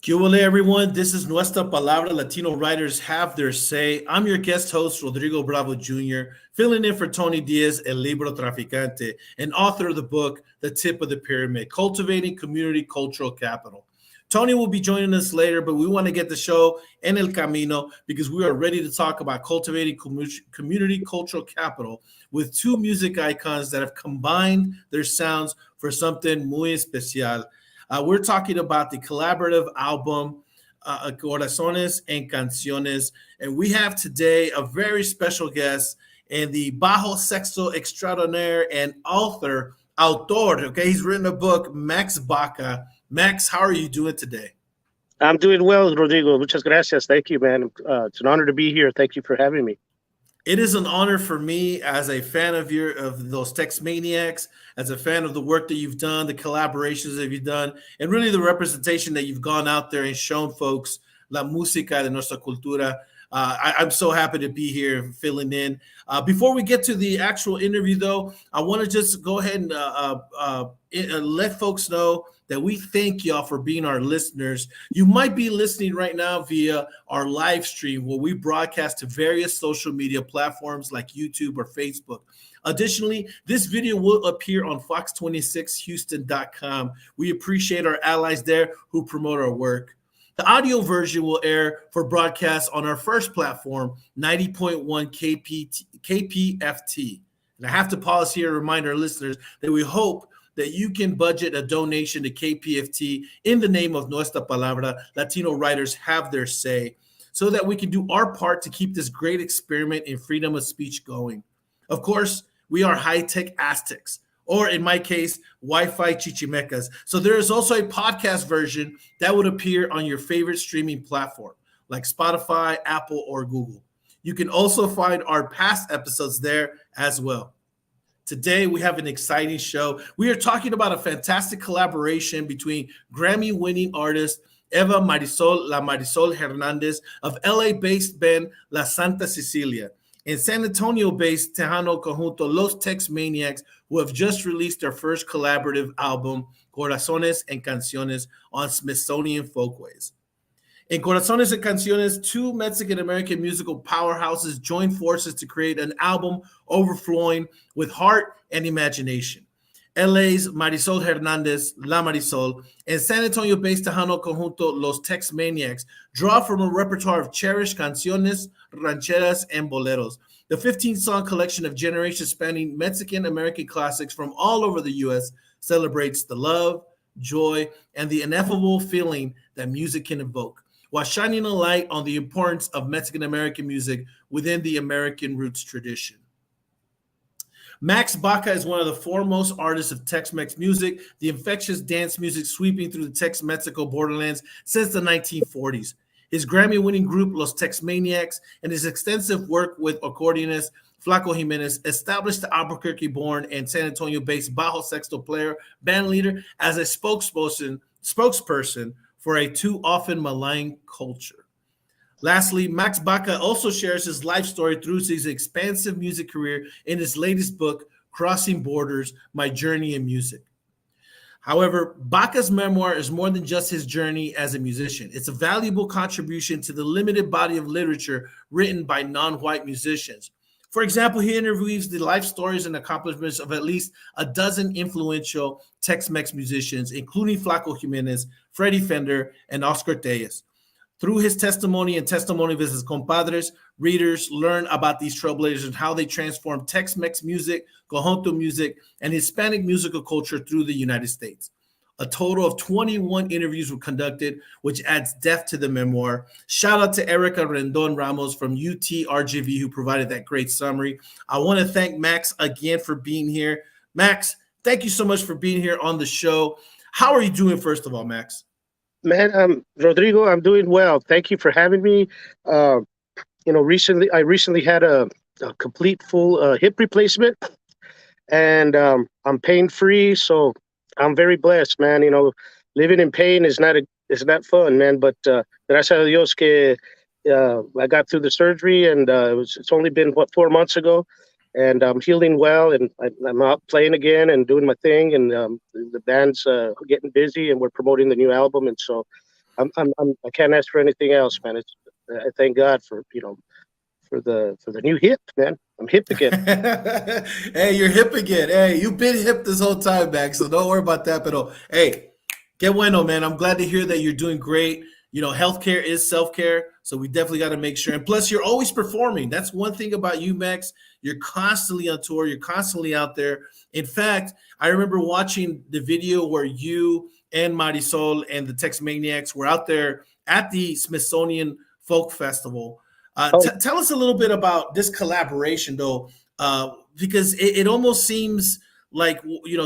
¿Qué hubo, everyone? This is Nuestra Palabra. Latino writers have their say. I'm your guest host, Rodrigo Bravo Jr., filling in for Tony Diaz, El Libro Traficante, and author of the book, The Tip of the Pyramid, Cultivating Community Cultural Capital. Tony will be joining us later, but we want to get the show en el camino because we are ready to talk about cultivating community cultural capital with two music icons that have combined their sounds for something muy especial. We're talking about the collaborative album Corazones and Canciones, and we have today a very special guest and the bajo sexto extraordinaire and autor. Okay, he's written a book, Max Baca. Max, how are you doing today? I'm doing well, Rodrigo. Muchas gracias. Thank you, man. It's an honor to be here. Thank you for having me. It is an honor for me as a fan of those Texmaniacs, as a fan of the work that you've done, the collaborations that you've done, and really the representation that you've gone out there and shown folks la música de nuestra cultura. I'm so happy to be here filling in. Before we get to the actual interview, though, I want to just go ahead and let folks know that we thank y'all for being our listeners. You might be listening right now via our live stream where we broadcast to various social media platforms like YouTube or Facebook. Additionally, this video will appear on fox26houston.com. We appreciate our allies there who promote our work. The audio version will air for broadcast on our first platform, 90.1 KPFT. And I have to pause here and remind our listeners that we hope that you can budget a donation to KPFT in the name of Nuestra Palabra. Latino writers have their say so that we can do our part to keep this great experiment in freedom of speech going. Of course, we are high-tech Aztecs, or in my case, Wi-Fi chichimecas. So there is also a podcast version that would appear on your favorite streaming platform, like Spotify, Apple, or Google. You can also find our past episodes there as well. Today, we have an exciting show. We are talking about a fantastic collaboration between Grammy-winning artist Eva Marisol La Marisoul Hernández of LA-based band La Santa Cecilia and San Antonio-based Tejano conjunto Los Texmaniacs, who have just released their first collaborative album, Corazones and Canciones, on Smithsonian Folkways. In Corazones and Canciones, two Mexican-American musical powerhouses joined forces to create an album overflowing with heart and imagination. LA's Marisol Hernández, La Marisoul, and San Antonio-based Tejano conjunto Los Texmaniacs draw from a repertoire of cherished canciones, rancheras, and boleros. The 15-song collection of generation-spanning Mexican-American classics from all over the U.S. celebrates the love, joy, and the ineffable feeling that music can evoke, while shining a light on the importance of Mexican-American music within the American roots tradition. Max Baca is one of the foremost artists of Tex Mex music, the infectious dance music sweeping through the Tex-Mexico borderlands since the 1940s. His Grammy-winning group, Los Texmaniacs, and his extensive work with accordionist Flaco Jimenez established the Albuquerque-born and San Antonio-based bajo sexto player, band leader, as a spokesperson for a too often maligned culture. Lastly, Max Baca also shares his life story through his expansive music career in his latest book, Crossing Borders, My Journey in Music. However, Baca's memoir is more than just his journey as a musician. It's a valuable contribution to the limited body of literature written by non-white musicians. For example, he interviews the life stories and accomplishments of at least a dozen influential Tex-Mex musicians, including Flaco Jimenez, Freddie Fender, and Oscar Tellez. Through his testimony and testimony of his compadres, readers learn about these trailblazers and how they transformed Tex-Mex music, conjunto music, and Hispanic musical culture through the United States. A total of 21 interviews were conducted, which adds depth to the memoir. Shout out to Erica Rendon Ramos from UT-RGV who provided that great summary. I want to thank Max again for being here. Max, thank you so much for being here on the show. How are you doing, first of all, Max? Man, Rodrigo, I'm doing well. Thank you for having me. I recently had a complete full hip replacement, and I'm pain free, so I'm very blessed, man. Living in pain is not fun, man. But gracias a Dios que I got through the surgery, and it's only been 4 months ago, and I'm healing well, and I'm out playing again and doing my thing, and the band's getting busy, and we're promoting the new album, and so I can't ask for anything else, man. I thank God for for the new hip, man. I'm hip again. Hey, you're hip again. Hey, you've been hip this whole time, Max. So don't worry about that. But hey, qué bueno, man. I'm glad to hear that you're doing great. Healthcare is self care, so we definitely got to make sure. And plus, you're always performing. That's one thing about you, Max. You're constantly on tour. You're constantly out there. In fact, I remember watching the video where you and Marisol and the Texmaniacs were out there at the Smithsonian Folk Festival. Oh, Tell us a little bit about this collaboration, though, because it almost seems like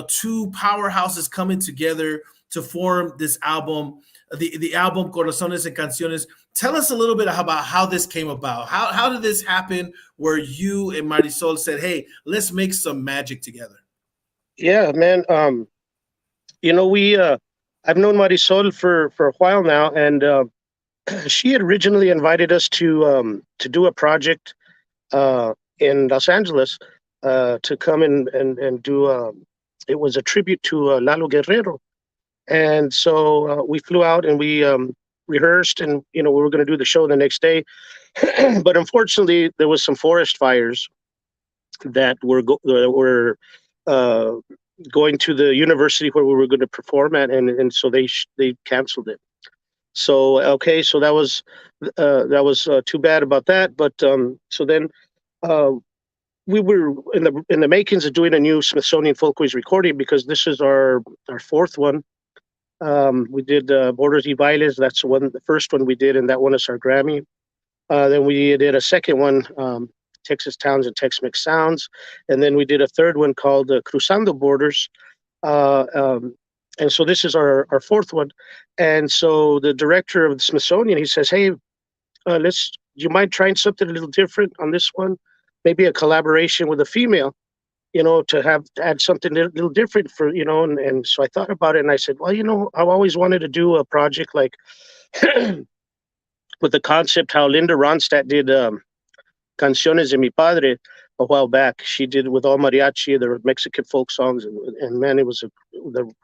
two powerhouses coming together to form this album, the album Corazones and Canciones. Tell us a little bit about how this came about. How did this happen? Where you and Marisol said, "Hey, let's make some magic together." yeah, man. We I've known Marisol for a while now, and she had originally invited us to do a project in Los Angeles to come and do. It was a tribute to Lalo Guerrero, and so we flew out and we rehearsed, and we were going to do the show the next day, but unfortunately there was some forest fires that were uh, going to the university where we were going to perform at, and so they canceled it. So okay, so that was too bad about that. But so then uh, we were in the makings of doing a new Smithsonian Folkways recording, because this is our fourth one. We did Borders y Bailes. That's the first one we did, and that won us our Grammy. Then we did a second one, Texas Towns and Tex Mex Sounds, and then we did a third one called Cruzando Borders. Uh, um, and so this is our fourth one. And so the director of the Smithsonian, he says, "Hey, do you mind trying something a little different on this one? Maybe a collaboration with a female, to add something a little different for, and so I thought about it and I said, well, I've always wanted to do a project like with the concept how Linda Ronstadt did Canciones de mi Padre a while back. She did it with all mariachi, the Mexican folk songs, and man, it was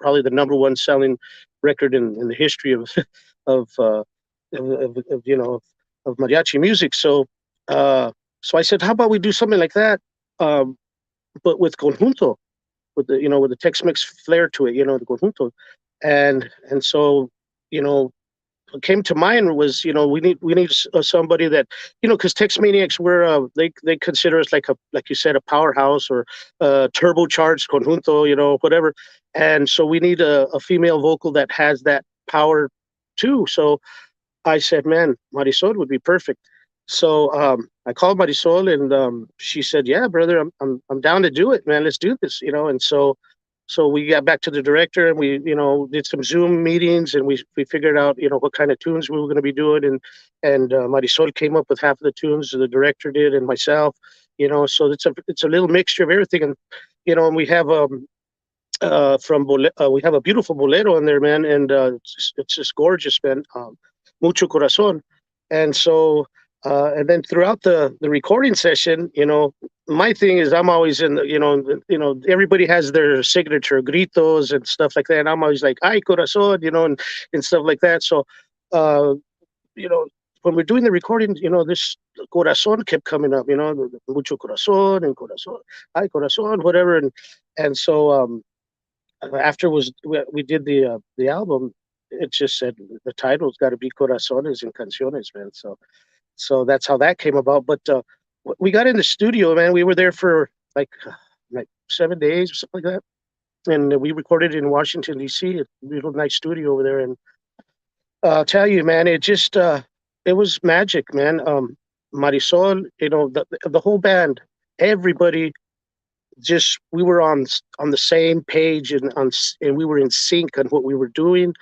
probably the number one selling record in the history of of, uh, of mariachi music. So I said, how about we do something like that, but with conjunto, with the Tex-Mex flair to it, the conjunto, and so what came to mind was, we need somebody that, because Texmaniacs, they consider us like you said, a powerhouse or turbocharged conjunto, whatever, and so we need a female vocal that has that power too. So I said, man, Marisol would be perfect. So I called Marisol, and she said, yeah, brother, I'm down to do it, man. Let's do this, and so we got back to the director, and we, did some Zoom meetings, and we figured out, what kind of tunes we were going to be doing, and Marisol came up with half of the tunes, the director did, and myself, so it's a little mixture of everything, and we have we have a beautiful bolero in there, man, and it's just gorgeous, man. Mucho corazón, and so. And then throughout the recording session, my thing is I'm always in everybody has their signature gritos and stuff like that. And I'm always like, ay, corazón, and stuff like that. So, uh, when we're doing the recording, this corazón kept coming up, mucho corazón and corazón, ay, corazón, whatever. And so after we did the album, it just said the title's got to be Corazones and Canciones, man. So that's how that came about. But we got in the studio, man. We were there for like 7 days or something like that, and we recorded in Washington D.C. A little nice studio over there. And I'll tell you, man, it was magic, man. Marisol, the whole band, everybody, just we were on the same page, and we were in sync on what we were doing.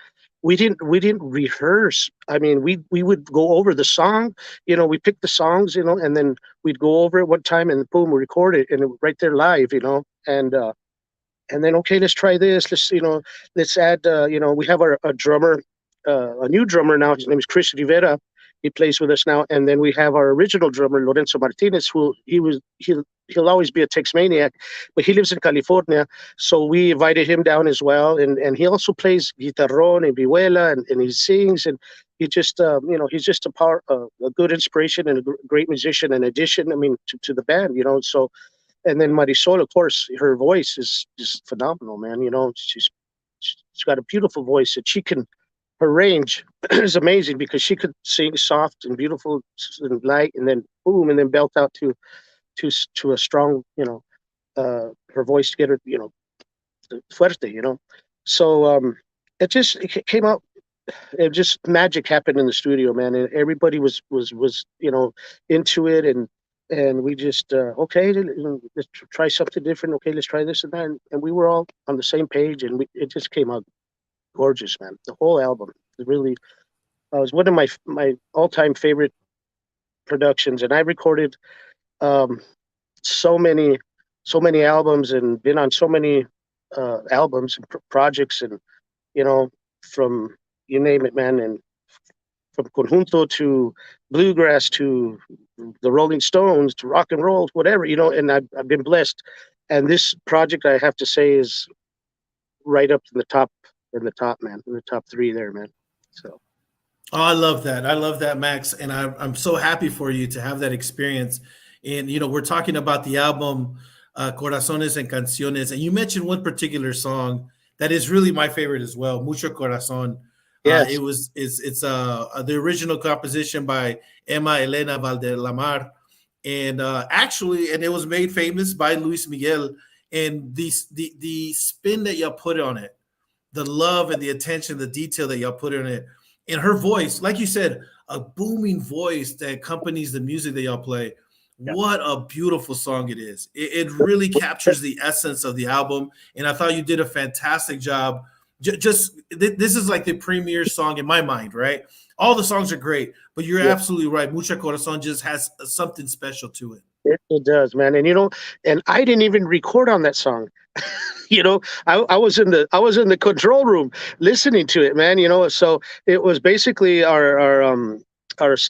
We didn't rehearse. I mean, we would go over the song, we picked the songs, and then we'd go over it one time, and boom, we record it, and right there live, and then, okay, let's try this. Let's add, we have a drummer, a new drummer now. His name is Chris Rivera. He plays with us now, and then we have our original drummer Lorenzo Martinez, who he'll always be a Texmaniac, but he lives in California, so we invited him down as well, and he also plays guitarrón and vihuela, and he sings, and he just he's just a good inspiration and a great musician and addition, I mean, to the band, so. And then Marisol, of course, her voice is just phenomenal, man. She's got a beautiful voice, and her range is amazing because she could sing soft and beautiful and light, and then boom, and then belt out to a strong, her voice to get her, fuerte, So it came out. It just magic happened in the studio, man, and everybody was into it, and we just okay, let's try something different. Okay, let's try this and that, and we were all on the same page, and it just came out gorgeous, man. The whole album really was one of my all-time favorite productions, and I recorded so many albums and been on so many albums and projects, and from you name it, man, and from conjunto to bluegrass to the Rolling Stones to rock and roll, whatever, and I've been blessed. And this project, I have to say, is right up in the top, man, in the top 3 there, man. So. Oh, I love that, Max, and I'm so happy for you to have that experience. And we're talking about the album Corazones and Canciones, and you mentioned one particular song that is really my favorite as well, Mucho Corazón. Yes. It's the original composition by Emma Elena Valdelamar, and and it was made famous by Luis Miguel. And the spin that y'all put on it, the love and the attention, the detail that y'all put in it, and her voice, like you said, a booming voice that accompanies the music that y'all play. Yeah. What a beautiful song it is. It really captures the essence of the album, and I thought you did a fantastic job. This is like the premier song in my mind, right? All the songs are great, but you're absolutely right. Mucho Corazón just has something special to it. It does, man. And and I didn't even record on that song. I was in the control room listening to it, man. So it was basically our bass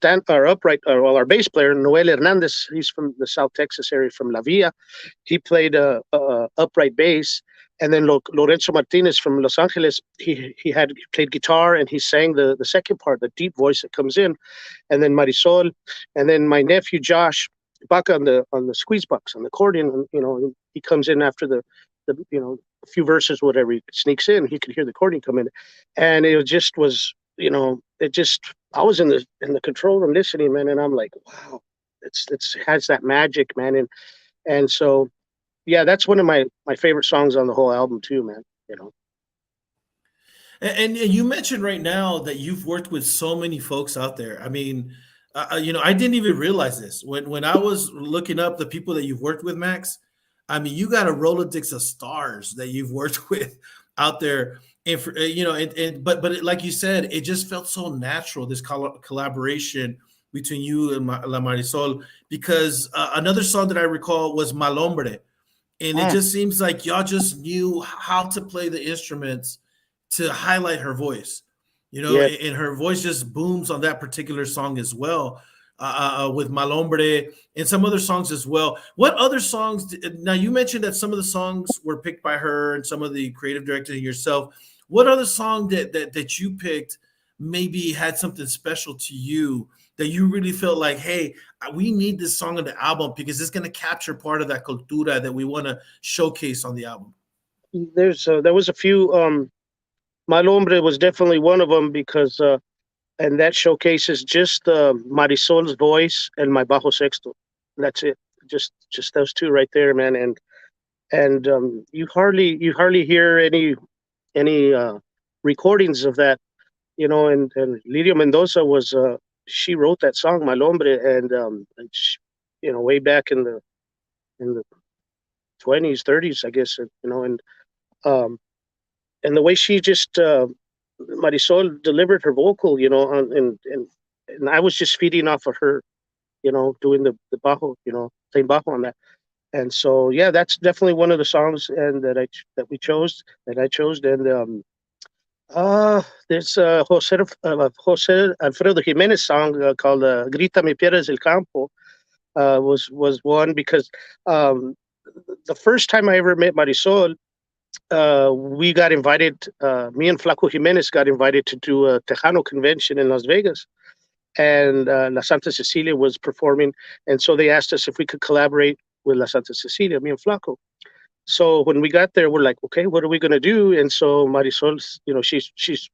player Noel Hernández. He's from the South Texas area, from La Villa. He played upright bass. And then Lorenzo Martinez from Los Angeles, he played guitar, and he sang the second part, the deep voice that comes in. And then Marisol, and then my nephew Josh Baca on the squeeze box, on the accordion. He comes in after the a few verses, whatever. He sneaks in. He could hear the accordion come in, and it just was, I was in the control room listening, man, and I'm like, wow, it has that magic, man, and so. Yeah, that's one of my favorite songs on the whole album too, man. And you mentioned right now that you've worked with so many folks out there. I mean, I didn't even realize this when I was looking up the people that you've worked with, Max. I mean, you got a Rolodex of stars that you've worked with out there, and but like you said, it just felt so natural, this collaboration between you and La Marisol, because another song that I recall was Mal Hombre. And it just seems like y'all just knew how to play the instruments to highlight her voice, and her voice just booms on that particular song as well, with Mal Hombre and some other songs as well. What other songs? Now, you mentioned that some of the songs were picked by her and some of the creative directors and yourself. What other song that you picked maybe had something special to you, that you really felt like, hey, we need this song on the album because it's going to capture part of that cultura that we want to showcase on the album? There was a few. Mal Hombre was definitely one of them because, and that showcases just Marisol's voice and my bajo sexto. That's it. Just those two right there, man. And you hardly hear any recordings of that, and Lidia Mendoza was. She wrote that song Mal Hombre, and she, way back in the 20s, 30s, I guess, and the way she just Marisol delivered her vocal, and I was just feeding off of her, doing the bajo, playing bajo on that. And so, yeah, that's definitely one of the songs and that I chose, and There's a Jose Alfredo Jimenez song called "Grita mi pierdes el campo." Was one because um, the first time I ever met Marisol, we got invited. Me and Flaco Jimenez got invited to do a Tejano convention in Las Vegas, and La Santa Cecilia was performing, and so they asked us if we could collaborate with La Santa Cecilia, me and Flaco. So when we got there, we're like, okay, what are we gonna do? And so Marisol, she's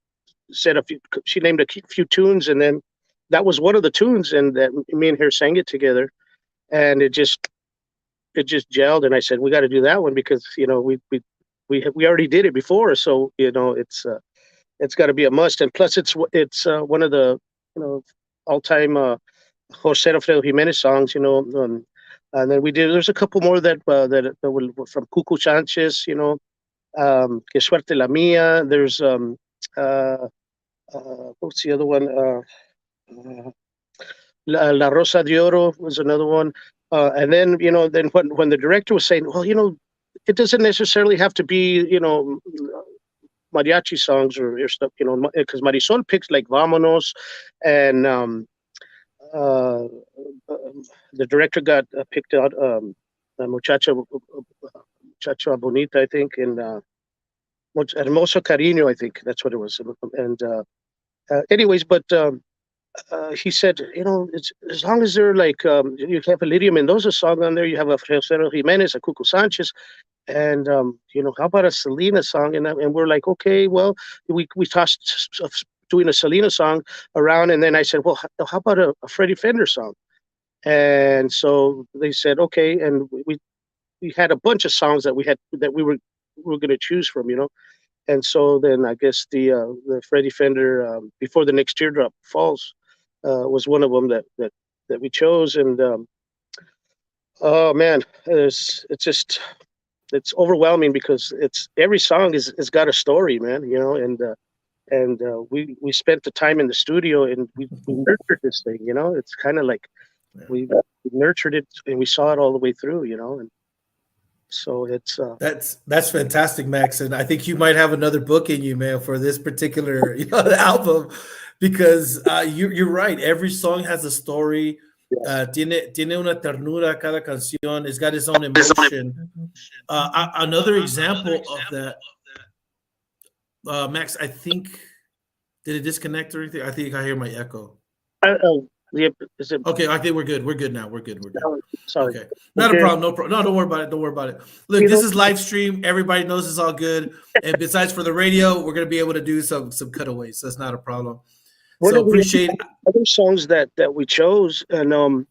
said a few, she named a few tunes, and then that was one of the tunes, and that me and her sang it together, and it just gelled. And I said, we got to do that one because we already did it before, so it's got to be a must. And plus, it's one of the all time Jose Alfredo Jimenez songs, and then there's a couple more that were from Cuco Sanchez, Que Suerte La Mía. There's what's the other one? La Rosa de Oro was another one. And then, then when the director was saying, well, it doesn't necessarily have to be, mariachi songs or stuff, because Marisol picks like Vámonos, and uh, the director got picked out Muchacha Bonita, I think, and Hermoso Cariño, I think that's what it was. And anyways, but he said, it's, as long as they're like, you have a Lydia Mendoza song on there, you have a José Jiménez, a Cuco Sanchez, and how about a Selena song? And we're like, okay, well, we tossed doing a Selena song around, and then I said, well, how about a Freddie Fender song? And so they said, okay, and we had a bunch of songs that we were going to choose from, and so then I guess the Freddie Fender Before the Next Teardrop Falls was one of them that we chose. And oh man, it's overwhelming because it's every song is got a story, man. And we spent the time in the studio, and we nurtured this thing. It's kind of like we nurtured it, and we saw it all the way through. And so it's that's fantastic, Max, and I think you might have another book in you, man, for this particular album, because you're right. Every song has a story. Tiene una ternura cada canción. It's got its own emotion. Another example of that, Max. I think did it disconnect or anything? I think I hear my echo. Okay, I think we're good. We're good now. We're good. Sorry. Okay, not a problem. No problem. No, don't worry about it. Don't worry about it. Look, this is live stream. Everybody knows it's all good. And besides, for the radio, we're gonna be able to do some cutaways. So that's not a problem. So appreciate other songs that we chose, and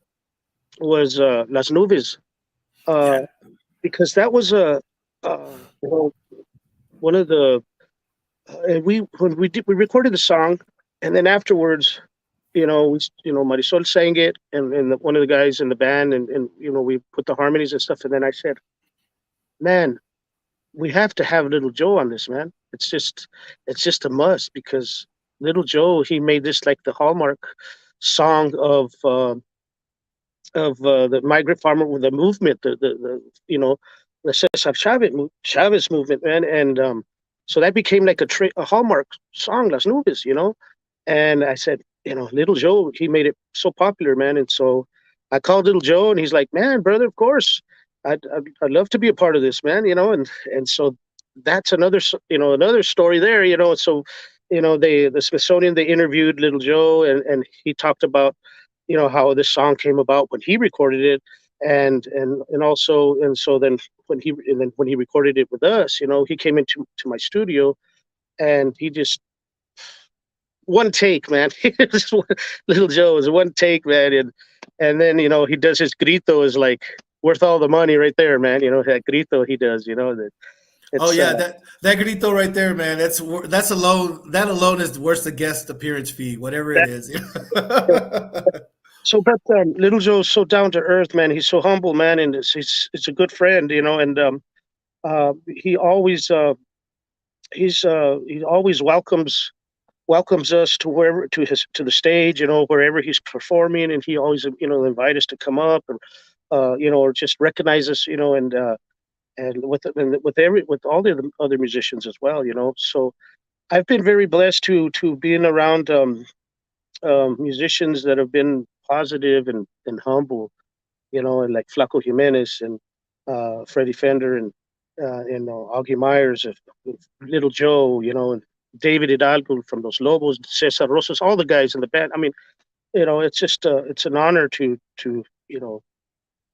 was Las Nubes, because that was one of the we recorded the song, and then afterwards, Marisol sang it, and one of the guys in the band, and we put the harmonies and stuff, and then I said, man, we have to have Little Joe on this, man. It's just a must, because Little Joe, he made this like the hallmark song of the migrant farmer with the movement, the Cesar Chavez movement, man. And so that became like a hallmark song, Las Nubes, And I said, Little Joe, he made it so popular, man. And so I called Little Joe, and he's like, man, brother, of course, I'd love to be a part of this, man. And so that's another story there, So the Smithsonian, they interviewed Little Joe, and he talked about how this song came about when he recorded it, and also, and so then when he recorded it with us, he came into my studio, and he just one take, man. Little Joe is one take, man, and then he does his grito is like worth all the money right there, man. That grito he does, that. Oh yeah, that grito right there, man. That alone is worth the guest appearance fee, whatever it is. So, but Little Joe's so down to earth, man. He's so humble, man, and it's a good friend, and he always he always welcomes us to wherever to the stage, wherever he's performing, and he always invite us to come up, and or just recognize us, and with all the other musicians as well, So I've been very blessed to being around musicians that have been positive and humble, and like Flaco Jimenez and Freddie Fender and Augie Myers, Little Joe, and David Hidalgo from Los Lobos, Cesar Rosas, all the guys in the band. I mean, it's just it's an honor to you know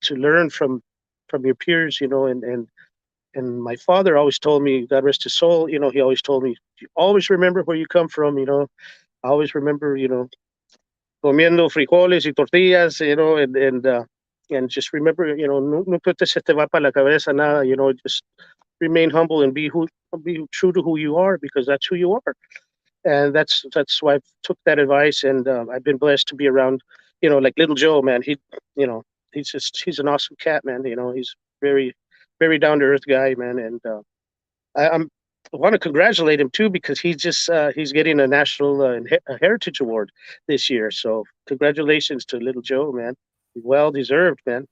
to learn from your peers, and my father always told me, God rest his soul, he always told me, you always remember where you come from, I always remember, comiendo frijoles y tortillas, and just remember, nunca se te va para la cabeza nada, just remain humble and be true to who you are, because that's who you are. And that's why I took that advice, and I've been blessed to be around, like Little Joe, man. You know, he's an awesome cat, man. He's very, very down to earth guy, man. And I want to congratulate him too, because he's getting a national a heritage award this year. So congratulations to Little Joe, man. Well deserved, man.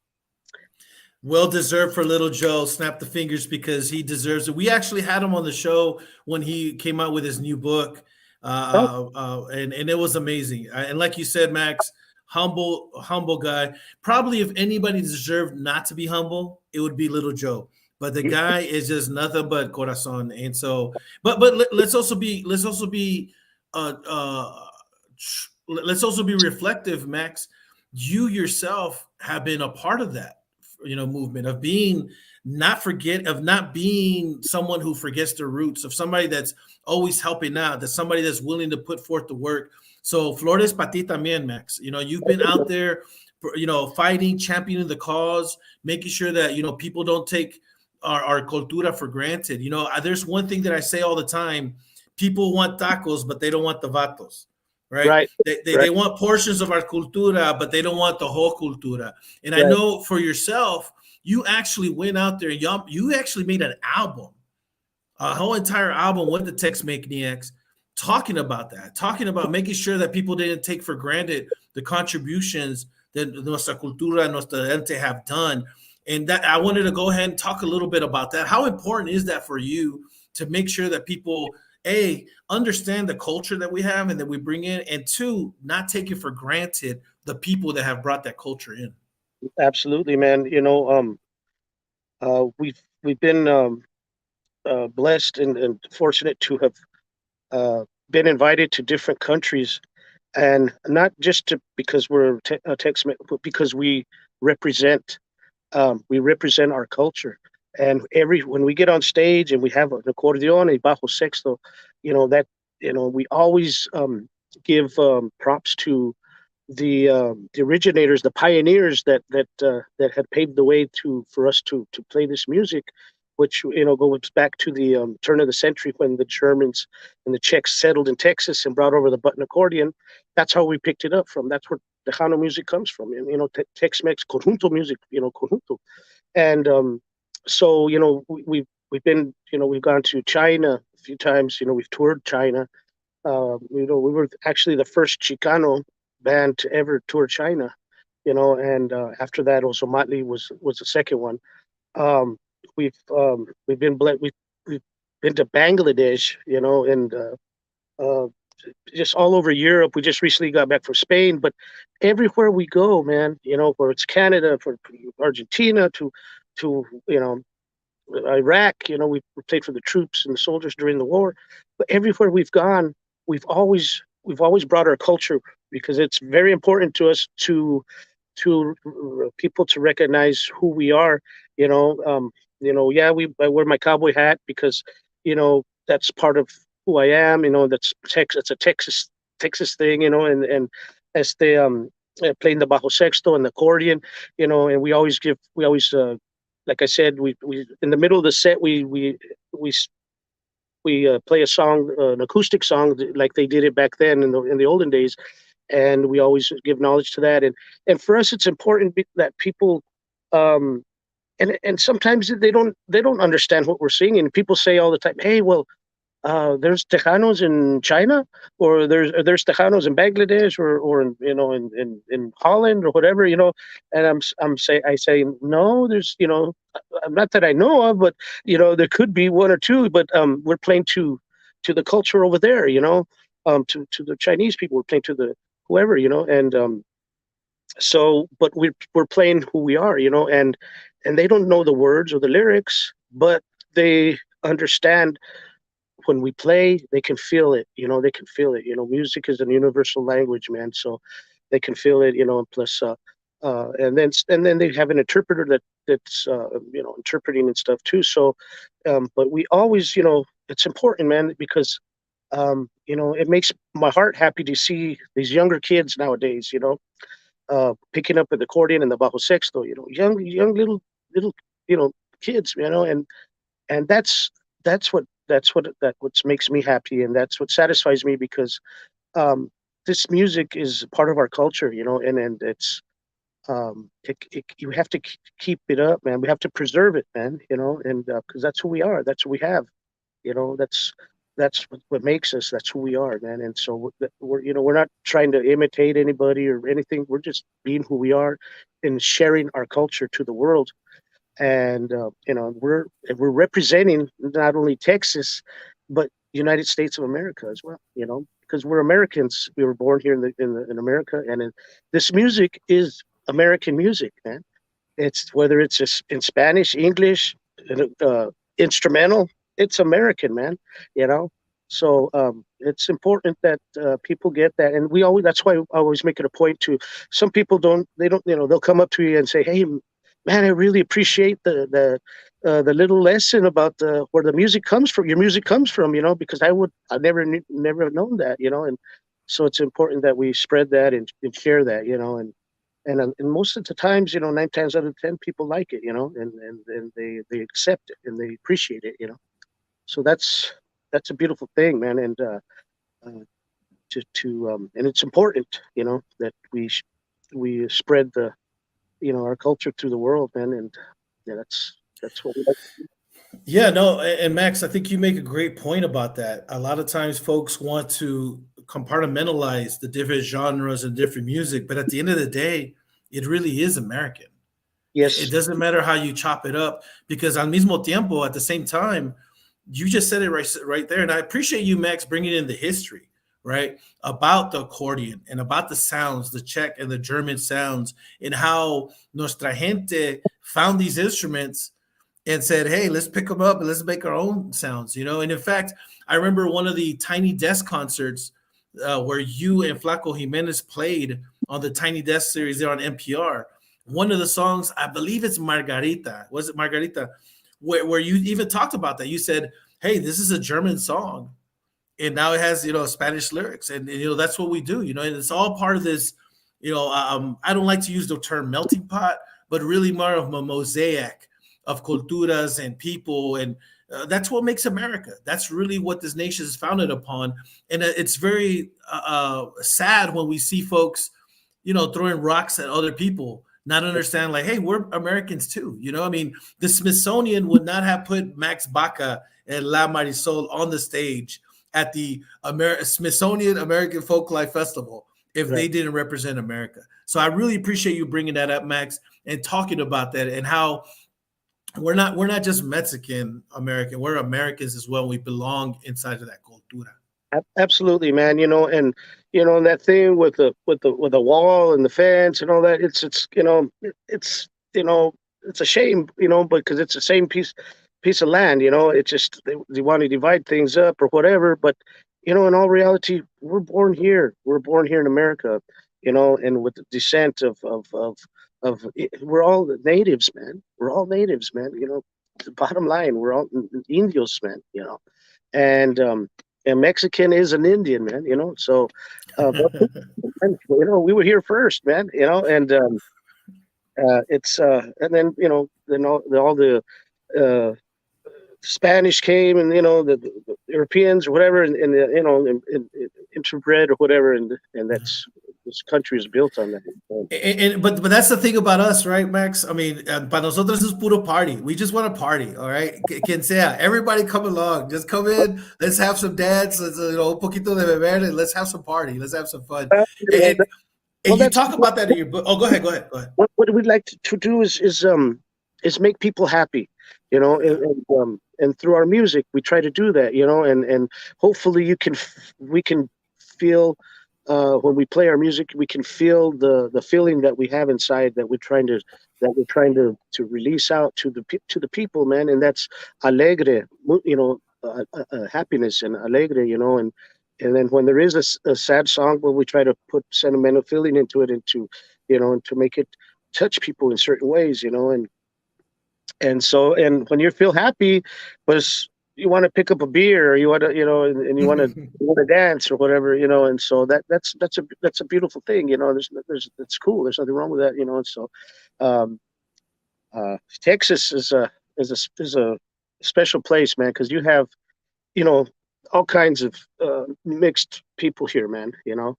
Well deserved for Little Joe. Snap the fingers, because he deserves it. We actually had him on the show when he came out with his new book, and it was amazing. And like you said, Max, humble guy. Probably if anybody deserved not to be humble, it would be Little Joe. But the guy is just nothing but corazon. And so, but let's also be uh, uh, let's also be reflective, Max. You yourself have been a part of that, movement of being not being someone who forgets their roots, of somebody that's always helping out, that's somebody that's willing to put forth the work. So Flores para ti también, Max. You've been out there, fighting, championing the cause, making sure that people don't take our cultura for granted. There's one thing that I say all the time: people want tacos, but they don't want the vatos. Right? Right. They want portions of our cultura, but they don't want the whole cultura. And I Right. know for yourself, you actually went out there, you actually made an album, a whole entire album with the Texmaniacs, talking about that, talking about making sure that people didn't take for granted the contributions that Nuestra Cultura and Nuestra Gente have done. And that I wanted to go ahead and talk a little bit about that. How important is that for you to make sure that people, A, understand the culture that we have and that we bring in, and two, not take it for granted the people that have brought that culture in? Absolutely, man. We've been blessed and fortunate to have been invited to different countries, and not just because we're Tex-Mex, but because we represent our culture. And when we get on stage and we have an accordion, a bajo sexto, that we always give props to the originators, the pioneers that had paved the way for us to play this music, which goes back to the turn of the century, when the Germans and the Czechs settled in Texas and brought over the button accordion. That's how we picked it up from. That's where Tejano music comes from. Tex Mex conjunto music, conjunto. And so we've been, we've gone to China a few times. We've toured China. We were actually the first Chicano band to ever tour China, and after that, also Motley was the second one. Um, we've been we've been to Bangladesh, and uh, just all over Europe. We just recently got back from Spain, but everywhere we go, man, where it's Canada, for Argentina, to Iraq, we played for the troops and the soldiers during the war. But everywhere we've gone, we've always brought our culture, because it's very important to us to people to recognize who we are. Yeah, I wear my cowboy hat because that's part of who I am. That's Texas. It's a Texas thing. And as they playing the bajo sexto and the accordion. And we always like I said, we in the middle of the set we play a song, an acoustic song, like they did it back then in the olden days, and we always give knowledge to that. And for us, it's important that people, and sometimes they don't understand what we're singing. People say all the time, "Hey, well, there's Tejanos in China, or there's Tejanos in Bangladesh, or in Holland, or whatever." And I say no, there's not that I know of, but there could be one or two. But we're playing to to the culture over there, to the Chinese people. We're playing to the whoever, and so, but we're playing who we are, and they don't know the words or the lyrics, but they understand when we play. They can feel it, they can feel it. Music is a universal language, man. So they can feel it, and plus, and then they have an interpreter that's interpreting and stuff too. So, but we always, it's important, man, because it makes my heart happy to see these younger kids nowadays, picking up an accordion and the bajo sexto, young little, kids, and what makes me happy, and that's what satisfies me, because this music is part of our culture, and it's you have to keep it up, man. We have to preserve it, man, and because that's who we are, that's what we have, that's what makes us. That's who we are, man. And so we're not trying to imitate anybody or anything. We're just being who we are and sharing our culture to the world. And we're representing not only Texas, but United States of America as well. Because we're Americans. We were born here in America, and this music is American music, man. It's whether it's just in Spanish, English, instrumental. It's American, man. So it's important that people get that, and that's why I always make it a point to. Some people they'll come up to you and say, "Hey, man, I really appreciate the little lesson about where the music comes from. Your music comes from, because I never known that, and so it's important that we spread that and share that, and most of the times, 9 times out of 10, people like it, and they accept it and they appreciate it, So that's a beautiful thing, man, and and it's important, that we spread our culture through the world, man, and yeah, that's what we like. Yeah, no, and Max, I think you make a great point about that. A lot of times folks want to compartmentalize the different genres and different music, but at the end of the day, it really is American. It Yes, doesn't matter how you chop it up, because al mismo tiempo, at the same time, you just said it right there. And I appreciate you, Max, bringing in the history, right? About the accordion and about the sounds, the Czech and the German sounds, and how Nuestra Gente found these instruments and said, hey, let's pick them up and let's make our own sounds, And in fact, I remember one of the Tiny Desk concerts where you and Flaco Jimenez played on the Tiny Desk series there on NPR. One of the songs, I believe it's Margarita. Was it Margarita? Where you even talked about that. You said, hey, this is a German song, and now it has, Spanish lyrics. And that's what we do, and it's all part of this, I don't like to use the term melting pot, but really more of a mosaic of culturas and people. And that's what makes America. That's really what this nation is founded upon. And it's very sad when we see folks, throwing rocks at other people, not understand, like, hey, we're Americans too. The Smithsonian would not have put Max Baca and La Marisol on the stage at the Smithsonian American Folklife Festival if they didn't represent America. So I really appreciate you bringing that up, Max, and talking about that, and how we're not just Mexican American, we're Americans as well. We belong inside of that cultura. Absolutely, man. And that thing with the wall and the fence and all that. It's it's a shame, because it's the same piece of land. It's just they want to divide things up or whatever. But in all reality, we're born here. We're born here in America. And with the descent of we're all natives, man. We're all natives, man. The bottom line, we're all Indios, man. And Mexican is an Indian, man, so, we were here first, man, and it's, and then, then all the Spanish came, and, the Europeans or whatever, and interbred or whatever. And that's, this country is built on that. But that's the thing about us, right, Max? I mean, para nosotros es puro party. We just want to party, all right? Quien sea, everybody come along. Just come in. Let's have some dance. Let's, un poquito de beber, and let's have some party. Let's have some fun. And you talk about that in your book. Oh, go ahead. What we'd like to do is make people happy. you know, and through our music, we try to do that, you know, and hopefully we can feel, when we play our music, we can feel the feeling that we have inside that we're trying to release out to the people, man, and that's alegre, you know, happiness and alegre, you know, and then when there is a sad song, well, we try to put sentimental feeling into it, you know, and to make it touch people in certain ways, you know, and when you feel happy, but you want to pick up a beer, or you want to, you know, and you want to dance or whatever, you know, and so that's a beautiful thing, you know. That's cool. There's nothing wrong with that, you know. And so, um, Texas is a special place, man, because you have, you know, all kinds of mixed people here, man. You know,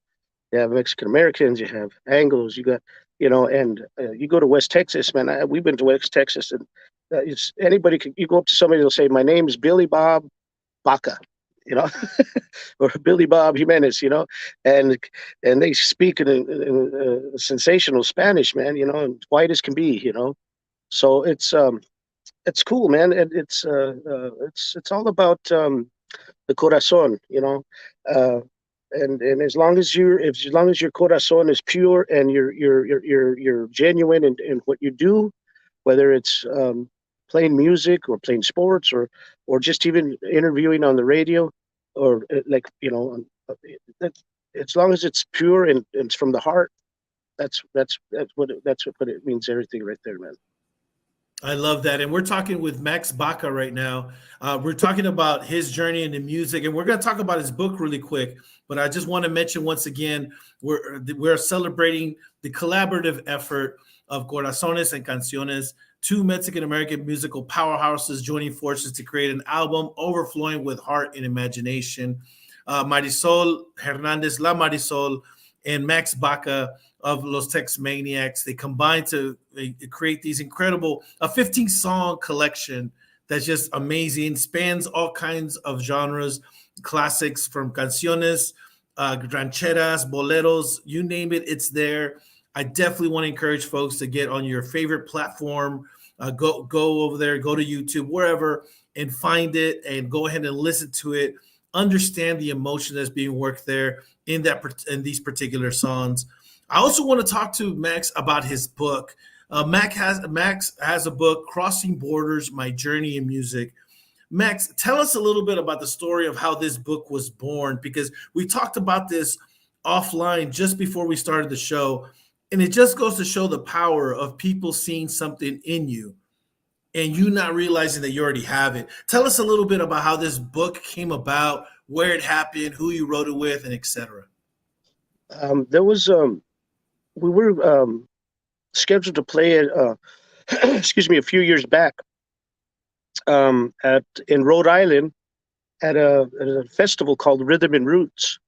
you have Mexican Americans, you have Anglos, you got, you know, and you go to West Texas, man. We've been to West Texas, and it's anybody can. You go up to somebody, they'll say, "My name is Billy Bob Baca," you know, or Billy Bob Jimenez, you know, and they speak in sensational Spanish, man. You know, and white as can be, you know. So it's cool, man, and it's all about the corazon, you know. Uh, and as long as your corazon is pure and you're genuine in what you do, whether it's playing music or playing sports or just even interviewing on the radio, or like, you know, that, as long as it's pure and it's from the heart, that's what it means, everything right there, man. I love that. And we're talking with Max Baca right now. We're talking about his journey into music, and we're going to talk about his book really quick. But I just want to mention once again, we're celebrating the collaborative effort of Corazones and Canciones, two Mexican American musical powerhouses joining forces to create an album overflowing with heart and imagination. Marisol Hernández La Marisoul and Max Baca of Los Texmaniacs. They combined to create these incredible, a 15-song collection that's just amazing, spans all kinds of genres, classics from canciones, rancheras, boleros, you name it, it's there. I definitely want to encourage folks to get on your favorite platform, go over there, go to YouTube, wherever, and find it and go ahead and listen to it. Understand the emotion that's being worked there in these particular songs. I also want to talk to Max about his book. Max has a book, Crossing Borders: My Journey in Music. Max, tell us a little bit about the story of how this book was born, because we talked about this offline just before we started the show, and it just goes to show the power of people seeing something in you and you not realizing that you already have it. Tell us a little bit about how this book came about, where it happened, who you wrote it with, and etc. There was we were scheduled to play it, excuse me, a few years back, at in Rhode Island at a festival called Rhythm and Roots.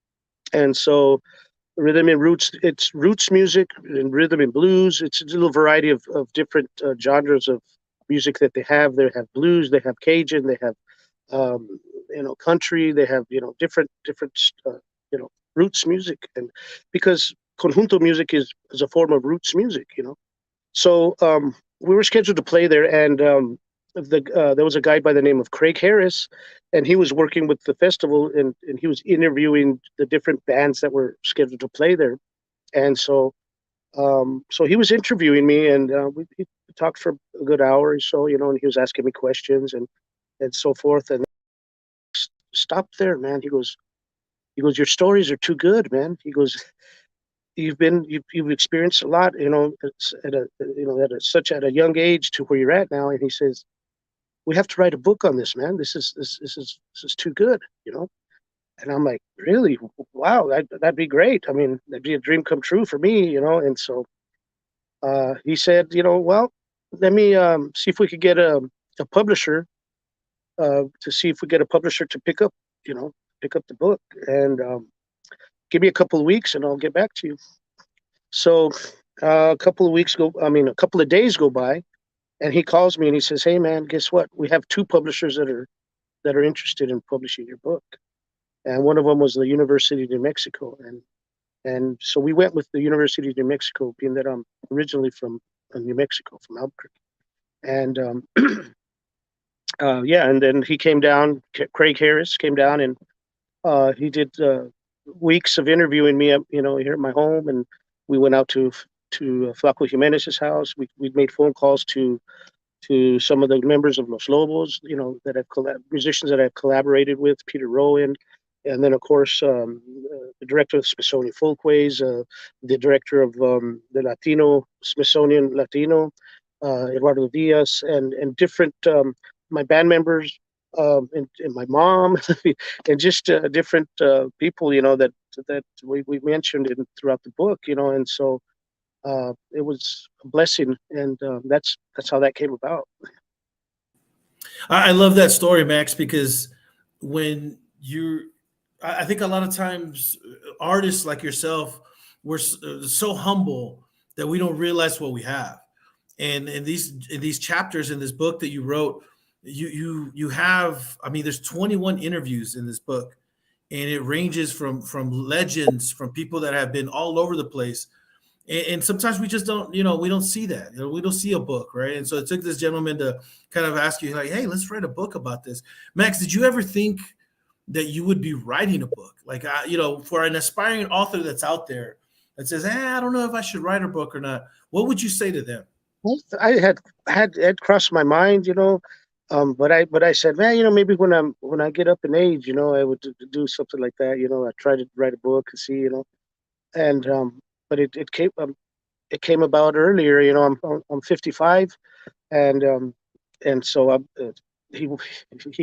And so Rhythm and Roots, it's roots music and rhythm and blues. It's a little variety of different genres of music that they have. They have blues, they have Cajun, they have country, they have, different roots music. And because conjunto music is a form of roots music. So we were scheduled to play there, and there was a guy by the name of Craig Harris, and he was working with the festival, and he was interviewing the different bands that were scheduled to play there. And so he was interviewing me, and we talked for a good hour or so, and he was asking me questions and so forth. And stop there, man. He goes, your stories are too good, man. He goes, you've experienced a lot, at a young age to where you're at now. And he says, we have to write a book on this, man. This is too good, And I'm like, really? Wow, that'd be great. I mean, that'd be a dream come true for me, And so he said, well, let me see if we could get a publisher, to see if we get a publisher to pick up the book, and give me a couple of weeks and I'll get back to you. So a couple of days go by, and he calls me and he says, hey man, guess what? We have two publishers that are interested in publishing your book. And one of them was the University of New Mexico. And so we went with the University of New Mexico, being that I'm originally from New Mexico, from Albuquerque. And Yeah, and then he came down. Craig Harris came down, and he did weeks of interviewing me, here at my home, and we went out to Flaco Jimenez's house. We made phone calls to some of the members of Los Lobos, that I've musicians that I've collaborated with, Peter Rowan, and then of course the director of Smithsonian Folkways, the director of the Latino Smithsonian Latino, Eduardo Diaz, and different my band members, and my mom, and just different people, that we mentioned throughout the book, and so it was a blessing, and that's how that came about. I love that story, Max, because when you, I think a lot of times artists like yourself, we're so humble that we don't realize what we have. And in these chapters in this book that you wrote, you have, I mean, there's 21 interviews in this book, and it ranges from legends, from people that have been all over the place, and sometimes we just don't, we don't see that, we don't see a book, right? And so it took this gentleman to kind of ask you, like, hey, let's write a book about this. Max, did you ever think that you would be writing a book, like, for an aspiring author that's out there that says, I don't know if I should write a book or not, what would you say to them? Well, I had crossed my mind, but I said, man, maybe when I get up in age, I would do something like that. I try to write a book and see, and but it came about earlier. I'm 55, and so he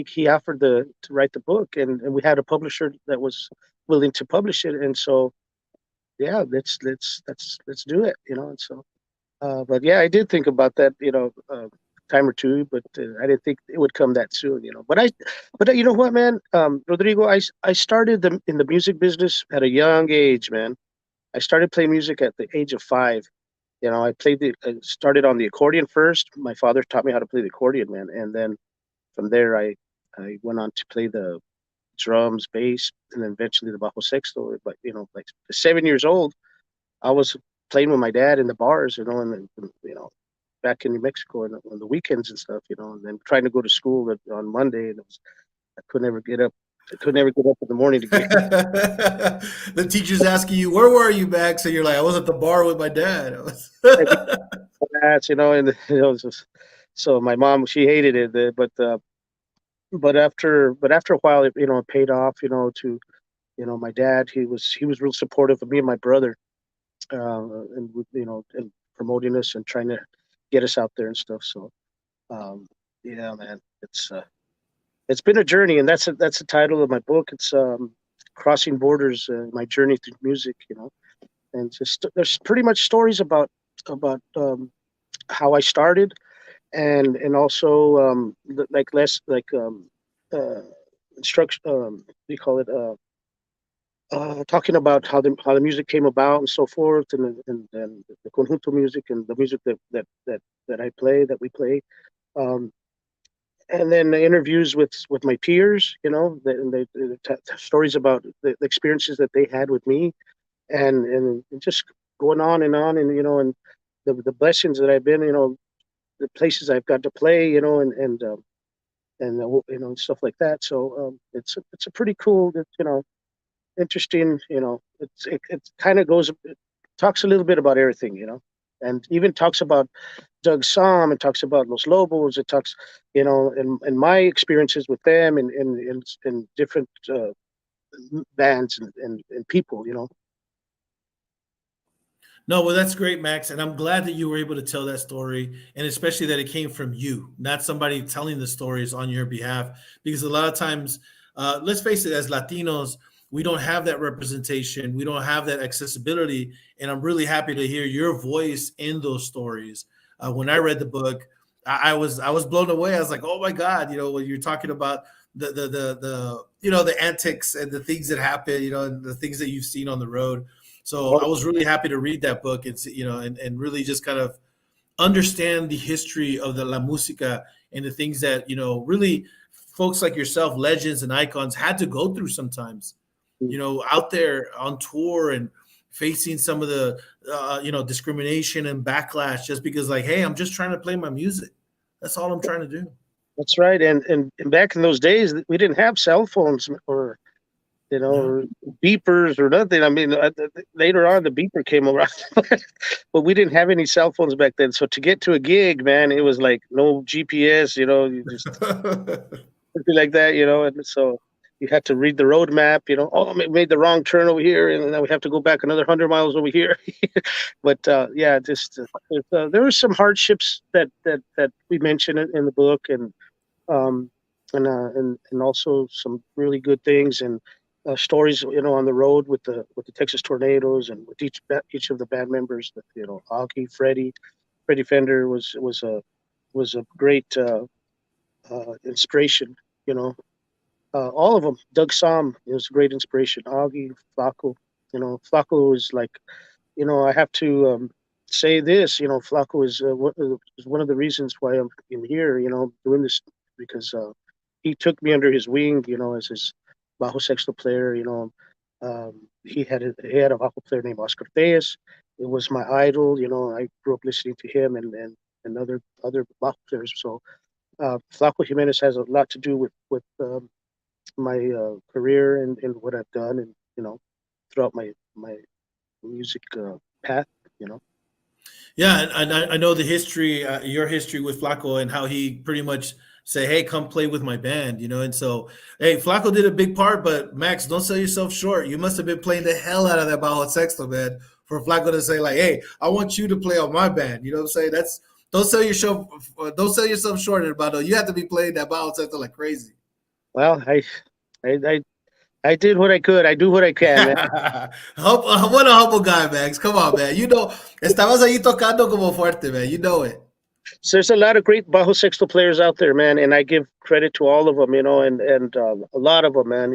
he offered to write the book, and we had a publisher that was willing to publish it, and so yeah, let's do it, and so. But yeah, I did think about that, time or two, but I didn't think it would come that soon, but you know what, man, Rodrigo, I started in the music business at a young age, man. I started playing music at the age of 5. I started on the accordion first. My father taught me how to play the accordion, man. And then from there, I went on to play the drums, bass, and then eventually the bajo sexto. But, like 7 years old, I was playing with my dad in the bars, back in New Mexico on the weekends and stuff, and then trying to go to school on Monday. And I could never get up. I could never get up in the morning to get. The teacher's asking you, where were you, Max? And you're like, I was at the bar with my dad. That, and so my mom, she hated it, but after a while, it paid off, my dad, he was real supportive of me and my brother, and promoting us and trying to get us out there and stuff. So, yeah, man, it's been a journey, and that's the title of my book. It's Crossing Borders, my journey through music, and just there's pretty much stories about how I started, and also like less like instruction. We call it talking about how the music came about and so forth, and the conjunto music and the music that we play, um, and then the interviews with my peers, and stories about the experiences that they had with me, and just going on and on, and the blessings that I've been, the places I've got to play, and stuff like that. So it's a pretty cool, interesting, it kind of talks a little bit about everything, and even talks about Doug Som, and talks about Los Lobos. It talks, and my experiences with them, and different bands and people, No, well, that's great, Max. And I'm glad that you were able to tell that story, and especially that it came from you, not somebody telling the stories on your behalf. Because a lot of times, let's face it, as Latinos, we don't have that representation, we don't have that accessibility. And I'm really happy to hear your voice in those stories. When I read the book, I was blown away. I was like, oh my God, when you're talking about the antics and the things that happen, and the things that you've seen on the road. So I was really happy to read that book. It's, and really just kind of understand the history of the La Música and the things that, really folks like yourself, legends and icons, had to go through sometimes, out there on tour and facing some of the, discrimination and backlash just because, like, hey, I'm just trying to play my music. That's all I'm trying to do. That's right. And back in those days, we didn't have cell phones or Yeah. or beepers or nothing. I mean, later on the beeper came around, but we didn't have any cell phones back then. So to get to a gig, man, it was like no GPS. You just something like that. And so you had to read the road map. Oh, I made the wrong turn over here, and then we have to go back another 100 miles over here. But yeah, just there were some hardships that we mentioned in the book, um, and also some really good things and stories, on the road with the Texas Tornadoes and with each of the band members. Augie, Freddie Fender was a great inspiration. You know, all of them. Doug Somm was a great inspiration. Augie, Flacco. Flacco is like, I have to say this. Flacco is one of the reasons why I'm here. Doing this because he took me under his wing. As his bajo sexto player. He had a bajo player named Oscar Tejas. It was my idol. I grew up listening to him and other bajo players. So Flaco Jimenez has a lot to do with my career and what I've done, and throughout my music path. You know. Yeah, and I know the history, your history with Flacco, and how he pretty much say, "Hey, come play with my band," And so, hey, Flacco did a big part, but Max, don't sell yourself short. You must have been playing the hell out of that bajo sexto, man, for Flacco to say like, "Hey, I want you to play on my band." You know what I'm saying? That's don't sell yourself short, Hermano. You have to be playing that bajo sexto like crazy. Well, I, I I did what I could. I do what I can, man. What a humble guy, Max. Come on, man. Estabas ahí tocando como fuerte, man. You know it. So there's a lot of great bajo sexto players out there, man, and I give credit to all of them, and a lot of them, man.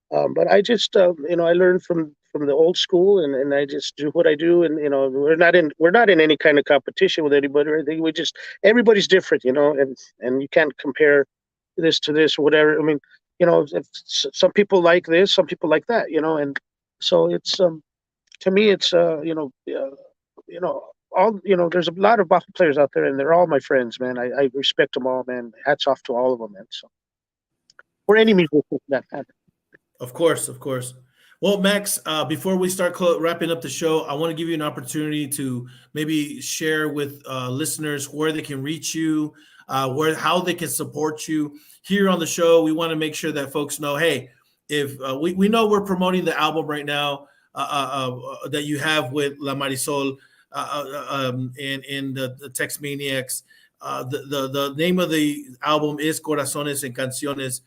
But I just, I learned from the old school, and I just do what I do, and we're not in any kind of competition with anybody or anything. Everybody's different, and you can't compare this to this or whatever. I mean, if some people like this, some people like that, and so it's to me it's all there's a lot of basketball players out there, and they're all my friends, man. I respect them all, man. Hats off to all of them, man. So or any musician for that matter. Of course, of course. Well, Max, before we start wrapping up the show, I want to give you an opportunity to maybe share with listeners where they can reach you, how they can support you here on the show. We want to make sure that folks know, hey, if we know we're promoting the album right now that you have with La Marisol and the Texmaniacs. The name of the album is Corazones and Canciones.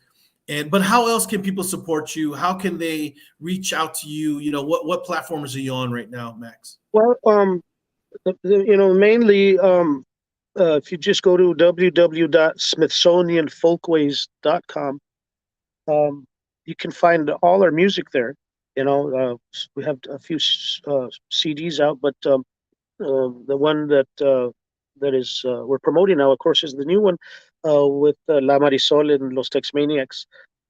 But how else can people support you? How can they reach out to you? What platforms are you on right now, Max? Well, mainly if you just go to www.smithsonianfolkways.com, you can find all our music there. We have a few CDs out, but the one that is we're promoting now, of course, is the new one with La Marisol and Los Texmaniacs,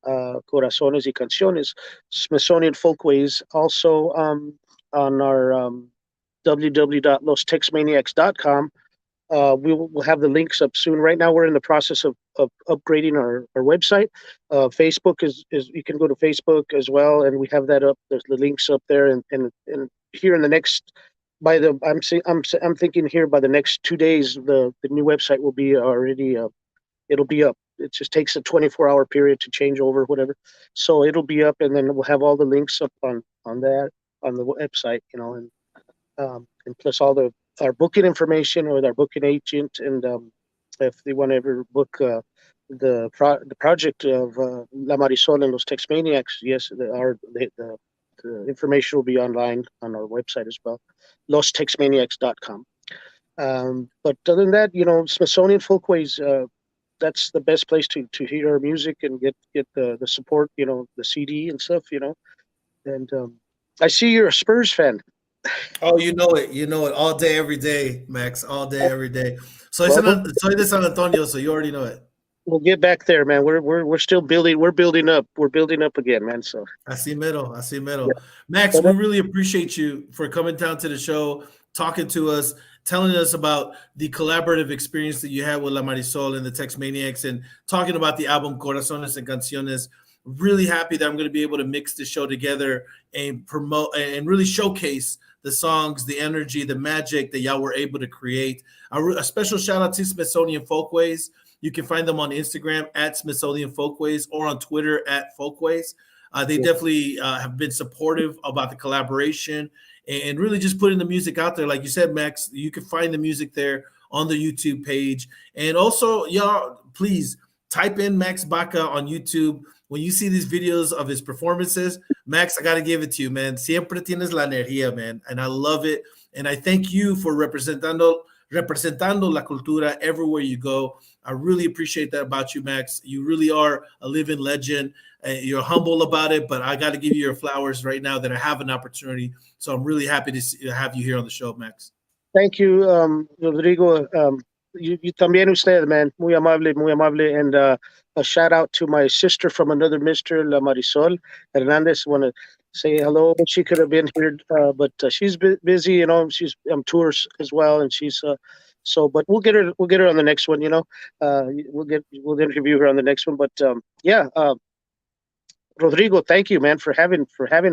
Corazones y Canciones, Smithsonian Folkways. Also on our www.lostexmaniacs.com. We'll have the links up soon. Right now, we're in the process of upgrading our website. Facebook is you can go to Facebook as well, and we have that up. There's the links up there, and here in the next I'm thinking here by the next 2 days, the new website will be already it'll be up. It just takes a 24-hour period to change over, whatever. So it'll be up, and then we'll have all the links up on the website, and plus all our booking information with our booking agent, and if they want to ever book the project of La Marisol and Los Texmaniacs, yes, the information will be online on our website as well, lostexmaniacs.com. But other than that, Smithsonian Folkways, that's the best place to hear our music and get the support, the CD and stuff, And I see you're a Spurs fan. Oh, you know it all day, every day, Max, all day, every day. Soy Well, de San Antonio, so you already know it. we'll get back there, man. We're still building. We're building up. We're building up again, man. So Así mero, así yeah. mero. Max, But, we really appreciate you for coming down to the show, talking to us, telling us about the collaborative experience that you had with La Marisol and the Texmaniacs and talking about the album Corazones and Canciones. Really happy that I'm going to be able to mix the show together and promote and really showcase the songs, the energy, the magic that y'all were able to create. A special shout out to Smithsonian Folkways. You can find them on Instagram at Smithsonian Folkways or on Twitter at Folkways. They definitely have been supportive about the collaboration and really just putting the music out there. Like you said, Max, you can find the music there on the YouTube page. And also, y'all, please type in Max Baca on YouTube. When you see these videos of his performances, Max, I got to give it to you, man. Siempre tienes la energía, man. And I love it. And I thank you for representando la cultura everywhere you go. I really appreciate that about you, Max. You really are a living legend. You're humble about it, but I got to give you your flowers right now that I have an opportunity. So I'm really happy to have you here on the show, Max. Thank you, Rodrigo. You también usted, man. Muy amable, muy amable. And a shout out to my sister from another Mr. La Marisol, Hernández. Want to say hello. She could have been here, but she's busy. You know, she's on tours as well, and she's so. But we'll get her on the next one. You know, we'll interview her on the next one. But Rodrigo, thank you, man, for having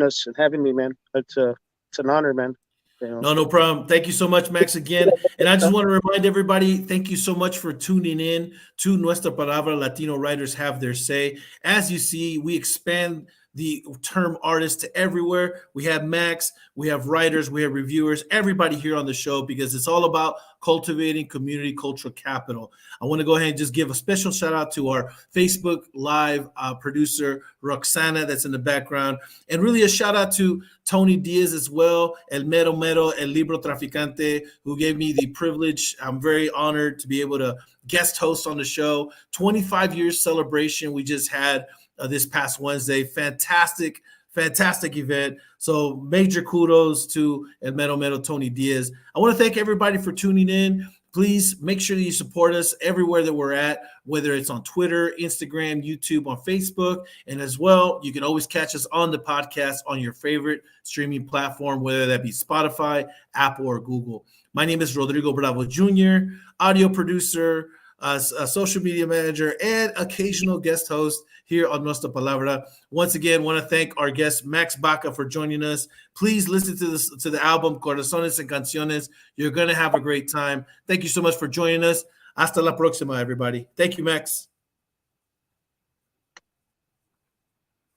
us and having me, man. It's an honor, man. You know? No problem. Thank you so much, Max, again. And I just want to remind everybody, thank you so much for tuning in to Nuestra Palabra. Latino writers have their say. As you see, we expand the term artist to everywhere. We have Max, we have writers, we have reviewers, everybody here on the show, because it's all about cultivating community cultural capital. I want to go ahead and just give a special shout out to our Facebook Live producer, Roxana, that's in the background. And really a shout out to Tony Diaz as well, El Mero Mero, El Libro Traficante, who gave me the privilege. I'm very honored to be able to guest host on the show. 25 years celebration we just had this past Wednesday. Fantastic event. So major kudos to El Mero Mero, Tony Diaz. I want to thank everybody for tuning in. Please make sure that you support us everywhere that we're at, whether it's on Twitter, Instagram, YouTube, on Facebook. And as well, you can always catch us on the podcast on your favorite streaming platform, whether that be Spotify, Apple, or Google. My name is Rodrigo Bravo Jr., audio producer, a social media manager, and occasional guest host here on Nuestra Palabra. Once again, want to thank our guest Max Baca for joining us. Please listen to the album Corazones and Canciones. You're going to have a great time. Thank you so much for joining us. Hasta la próxima, everybody. Thank you, Max.